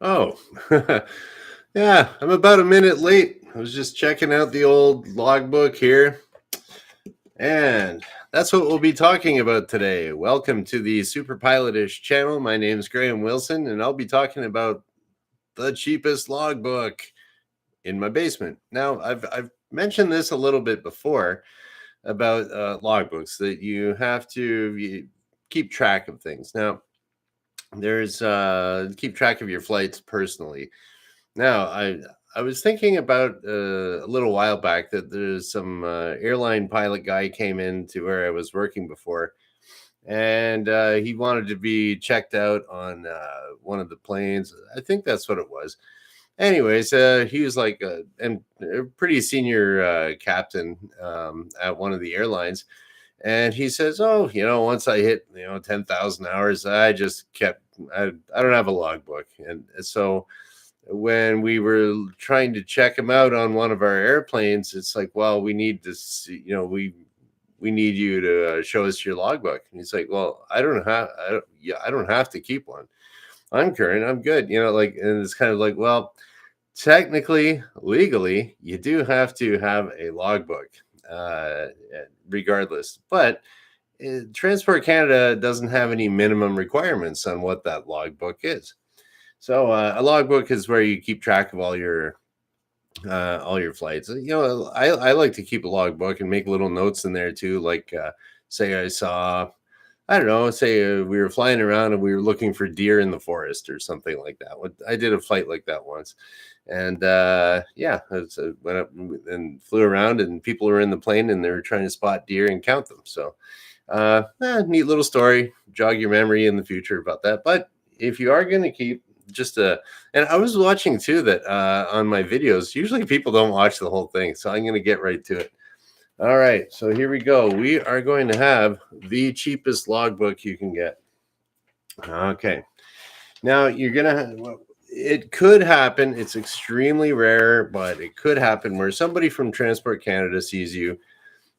Oh, yeah, I'm about a minute late. I was just checking out the old logbook here, and that's what we'll be talking about today. Welcome to the superpilotish channel. My name is Graham Wilson, and I'll be talking about the cheapest logbook in my basement. Now, I've mentioned this a little bit before about logbooks that you have to keep track of things. Now, there's keep track of your flights personally. Now, I was thinking about a little while back that there's some airline pilot guy came in to where I was working before, and he wanted to be checked out on one of the planes. I think that's what it was. Anyways, he was like a pretty senior captain at one of the airlines, and he says, "Oh, once I hit 10,000 hours, I just kept. I don't have a logbook," and so when we were trying to check him out on one of our airplanes, it's like, well, we need to see, we need you to show us your logbook. And he's like, well, I don't have to keep one. I'm current. I'm good. Like, and it's kind of like, well, technically, legally, you do have to have a logbook, regardless. But Transport Canada doesn't have any minimum requirements on what that logbook is. So a logbook is where you keep track of all your flights. I like to keep a logbook and make little notes in there too. Like say I saw, I don't know, say we were flying around and we were looking for deer in the forest or something like that. I did a flight like that once, and yeah, went up and flew around, and people were in the plane and they were trying to spot deer and count them. So neat little story. Jog your memory in the future about that. But if you are going to keep just a, and I was watching too that on my videos, usually people don't watch the whole thing. So I'm going to get right to it. All right. So here we go. We are going to have the cheapest logbook you can get. Okay. Now you're going to have, it could happen. It's extremely rare, but it could happen where somebody from Transport Canada sees you.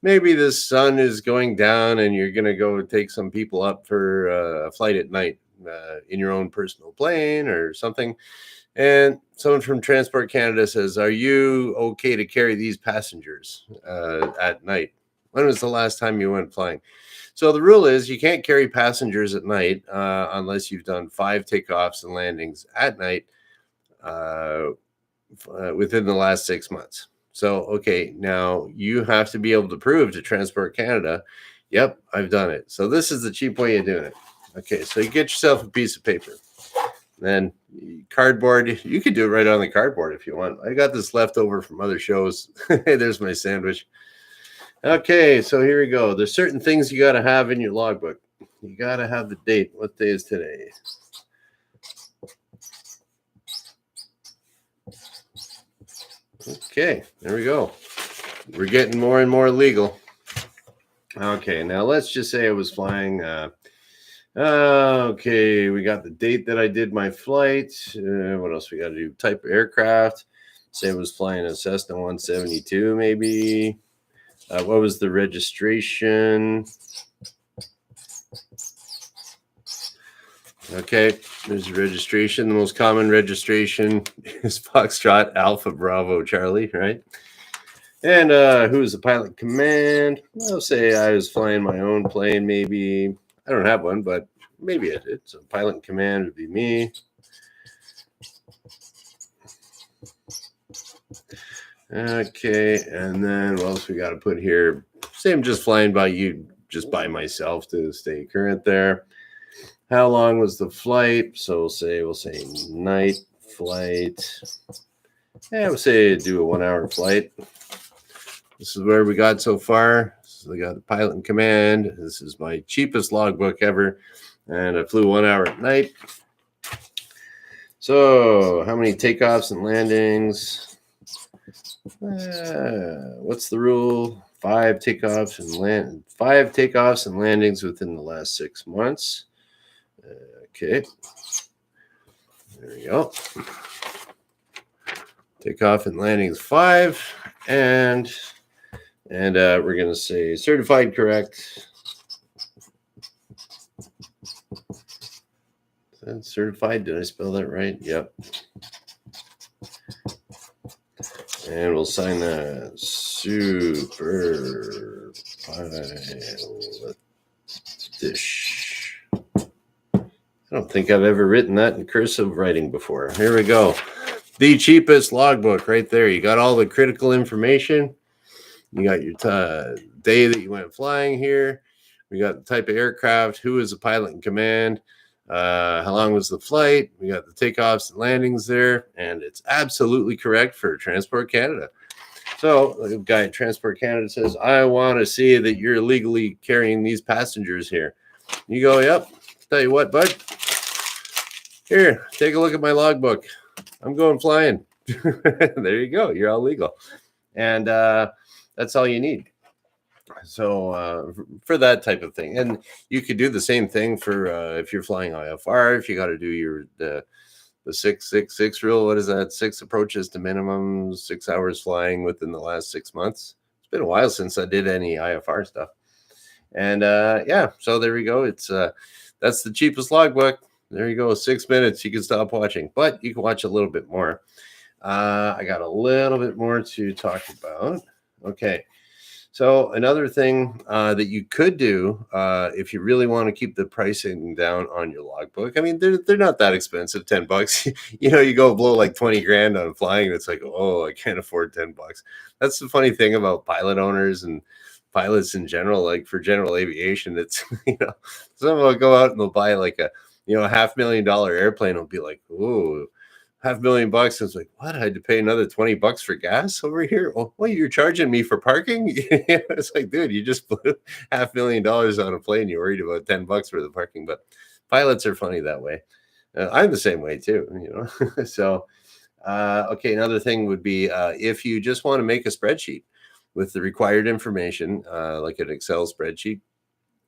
Maybe the sun is going down and you're going to go take some people up for a flight at night in your own personal plane or something. And someone from Transport Canada says, are you okay to carry these passengers at night? When was the last time you went flying? So the rule is you can't carry passengers at night unless you've done 5 takeoffs and landings at night within the last 6 months. So, okay, now you have to be able to prove to Transport Canada, yep, I've done it. So this is the cheap way of doing it. Okay, so you get yourself a piece of paper. Then cardboard, you could do it right on the cardboard if you want. I got this left over from other shows. Hey, there's my sandwich. Okay, so here we go. There's certain things you got to have in your logbook. You got to have the date. What day is today? Okay, there we go. We're getting more and more legal. Okay, now let's just say I was flying. Okay, we got the date that I did my flight. What else we got to do? Type of aircraft. Say I was flying a Cessna 172, maybe. What was the registration? Okay, there's the registration. The most common registration is Foxtrot Alpha Bravo Charlie, right? And who's the pilot command? I'll say I was flying my own plane, maybe. I don't have one, but maybe I did. So pilot in command would be me. Okay, and then what else we got to put here? Say I'm just flying by you, just by myself to stay current there. How long was the flight? So we'll say night flight. Yeah, we'll say do a 1 hour flight. This is where we got so far. So we got the pilot in command. This is my cheapest logbook ever. And I flew 1 hour at night. So how many takeoffs and landings? What's the rule? 5 takeoffs and landings within the last 6 months. Okay. There we go. Takeoff and landings 5. And we're going to say certified correct. certified. Did I spell that right? Yep. And we'll sign that superpilotish. I don't think I've ever written that in cursive writing before. Here we go. The cheapest logbook right there. You got all the critical information. You got your day that you went flying here. We got the type of aircraft, who is the pilot in command, how long was the flight. We got the takeoffs and landings there, and it's absolutely correct for Transport Canada. So the guy at Transport Canada says, I want to see that you're legally carrying these passengers here. You go, yep. Tell you what, bud. Here, take a look at my logbook. I'm going flying. There you go. You're all legal. And that's all you need. So for that type of thing. And you could do the same thing for if you're flying IFR, if you got to do the 666 rule. What is that? 6 approaches to minimum 6 hours flying within the last 6 months. It's been a while since I did any IFR stuff. And yeah, so there we go. It's that's the cheapest logbook. There you go. 6 minutes. You can stop watching, but you can watch a little bit more. I got a little bit more to talk about. Okay. So another thing that you could do if you really want to keep the pricing down on your logbook, I mean, they're not that expensive, $10. You go blow like 20 grand on flying. It's like, oh, I can't afford $10. That's the funny thing about pilot owners and pilots in general, like for general aviation. It's, some will go out and they'll buy like a $500,000 airplane. Will be like, ooh, $500,000. It's like, what? I had to pay another $20 for gas over here. Oh, what, you're charging me for parking? It's like, dude, you just blew $500,000 on a plane. You're worried about $10 for the parking. But pilots are funny that way. I'm the same way too, So, okay, another thing would be if you just want to make a spreadsheet with the required information, like an Excel spreadsheet.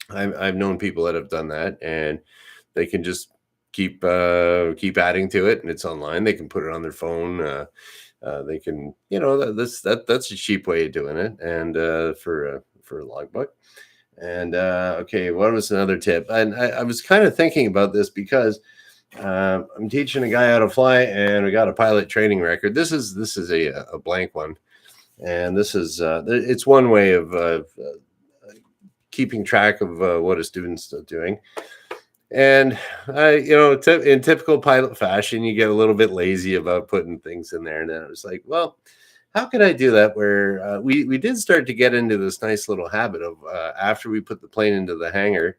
I've known people that have done that, and they can just keep adding to it, and it's online. They can put it on their phone. They can, that's a cheap way of doing it, and for a logbook. And okay, what was another tip? And I was kind of thinking about this because I'm teaching a guy how to fly, and we got a pilot training record. This is a blank one, and this is it's one way of keeping track of what a student's doing. And in typical pilot fashion, you get a little bit lazy about putting things in there. And then I was like, well, how can I do that? Where we did start to get into this nice little habit of after we put the plane into the hangar,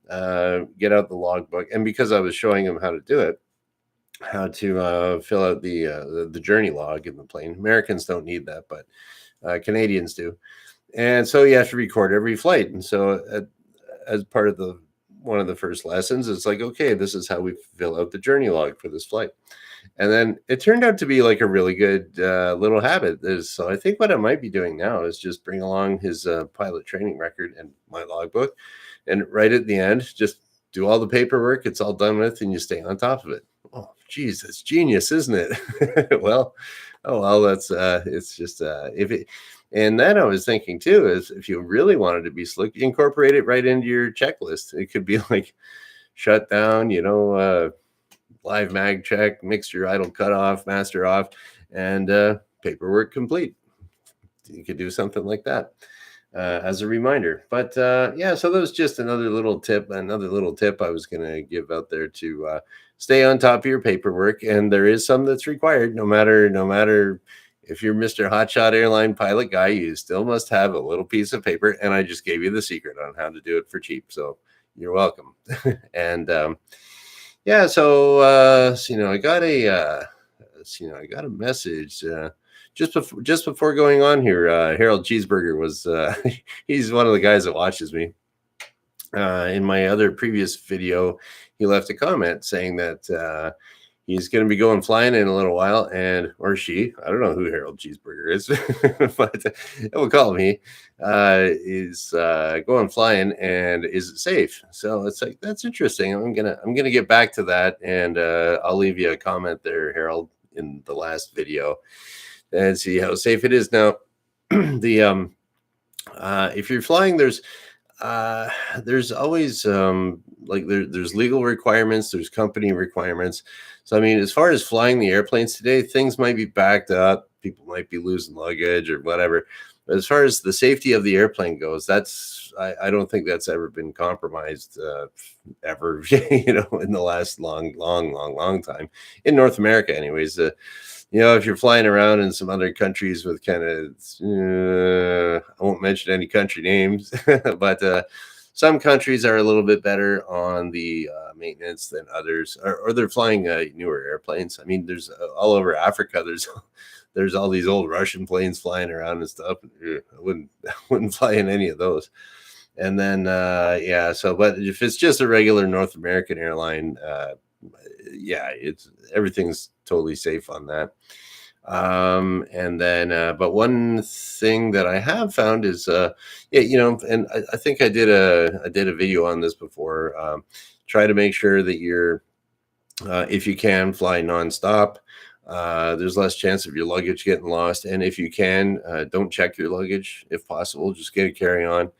get out the logbook. And because I was showing him how to do it, how to fill out the journey log in the plane. Americans don't need that, but Canadians do. And so you have to record every flight. And so as part of one of the first lessons, it's like, okay, this is how we fill out the journey log for this flight. And then it turned out to be like a really good little habit. So I think what I might be doing now is just bring along his pilot training record and my logbook, and right at the end, just do all the paperwork. It's all done with, and you stay on top of it. Oh, geez, that's genius, isn't it? Well, that's it's just if it. And then I was thinking too, is if you really wanted to be slick, incorporate it right into your checklist. It could be like shut down, live mag check, mixture idle cutoff, master off, and paperwork complete. You could do something like that as a reminder. But yeah, so that was just another little tip I was going to give out there to stay on top of your paperwork. And there is some that's required, no matter if you're Mr. Hotshot airline pilot guy, you still must have a little piece of paper. And I just gave you the secret on how to do it for cheap. So you're welcome. And yeah, so I got a message just before going on here. Harold Cheeseburger was he's one of the guys that watches me. In my other previous video, he left a comment saying that he's going to be going flying in a little while, or she, I don't know who Harold Cheeseburger is, but we'll call him he, is going flying, and is it safe? So it's like, that's interesting. I'm gonna get back to that, and I'll leave you a comment there, Harold, in the last video, and see how safe it is. Now, if you're flying, there's always like there's legal requirements, there's company requirements. So I mean, as far as flying the airplanes today, things might be backed up, people might be losing luggage or whatever. But as far as the safety of the airplane goes, I don't think that's ever been compromised ever, in the last long time in North America, anyways. If you're flying around in some other countries with kind of, I won't mention any country names, but some countries are a little bit better on the maintenance than others, or they're flying newer airplanes. I mean, there's all over Africa. There's all these old Russian planes flying around and stuff. I wouldn't fly in any of those. And then but if it's just a regular North American airline, it's everything's totally safe on that. And then but one thing that I have found is and I think I did a video on this before. Try to make sure that you're if you can fly nonstop. There's less chance of your luggage getting lost, and if you can, don't check your luggage if possible. Just get a carry-on.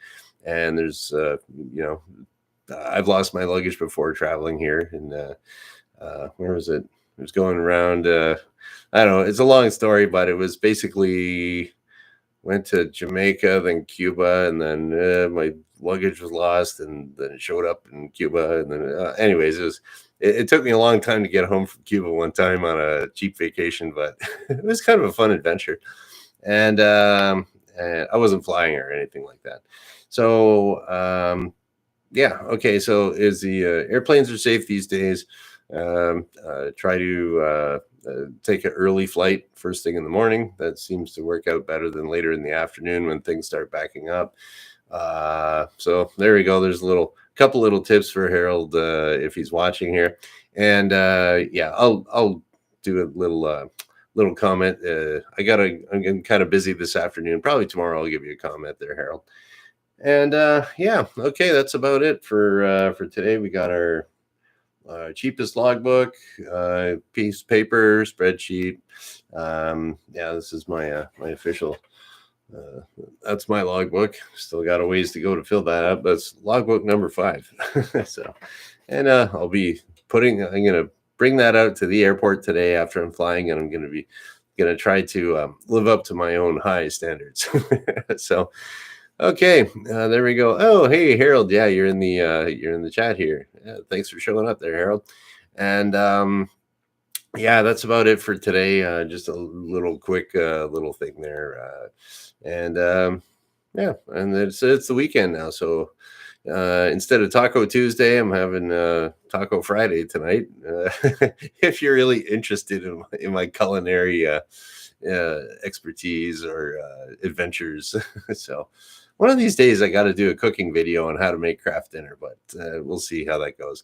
And there's I've lost my luggage before traveling here, and where was it? It was going around. I don't know. It's a long story, but it was basically went to Jamaica, then Cuba, and then my luggage was lost, and then it showed up in Cuba, and then anyways, it took me a long time to get home from Cuba one time on a cheap vacation, but it was kind of a fun adventure, and I wasn't flying or anything like that. So okay. So is the airplanes are safe these days. Try to take an early flight first thing in the morning. That seems to work out better than later in the afternoon when things start backing up. So there we go. There's a couple little tips for Harold if he's watching here. And I'll do a little comment. I'm kind of busy this afternoon. Probably tomorrow I'll give you a comment there, Harold. And okay, that's about it for today. We got our cheapest logbook, piece of paper, spreadsheet. This is my official. That's my logbook. Still got a ways to go to fill that up. That's logbook number 5. So, and I'm gonna bring that out to the airport today after I'm flying, and I'm gonna try to live up to my own high standards. So. Okay, there we go. Oh, hey Harold, yeah, you're in the chat here. Yeah, thanks for showing up there, Harold. And that's about it for today. Just a little quick little thing there, and it's the weekend now. So instead of Taco Tuesday, I'm having Taco Friday tonight. If you're really interested in my culinary expertise or adventures, so. One of these days, I got to do a cooking video on how to make craft dinner, but we'll see how that goes.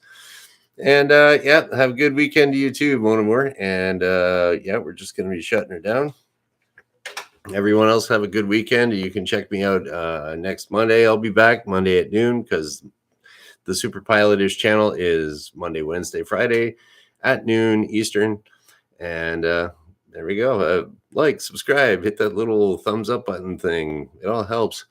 And have a good weekend to you too, Mona Moore. And we're just going to be shutting her down. Everyone else have a good weekend. You can check me out next Monday. I'll be back Monday at noon because the superpilotish channel is Monday, Wednesday, Friday at noon Eastern. And there we go. Like, subscribe, hit that little thumbs up button thing. It all helps.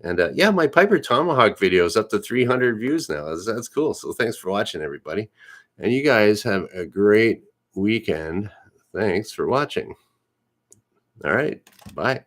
And my Piper Tomahawk video is up to 300 views now. That's cool. So thanks for watching, everybody. And you guys have a great weekend. Thanks for watching. All right. Bye.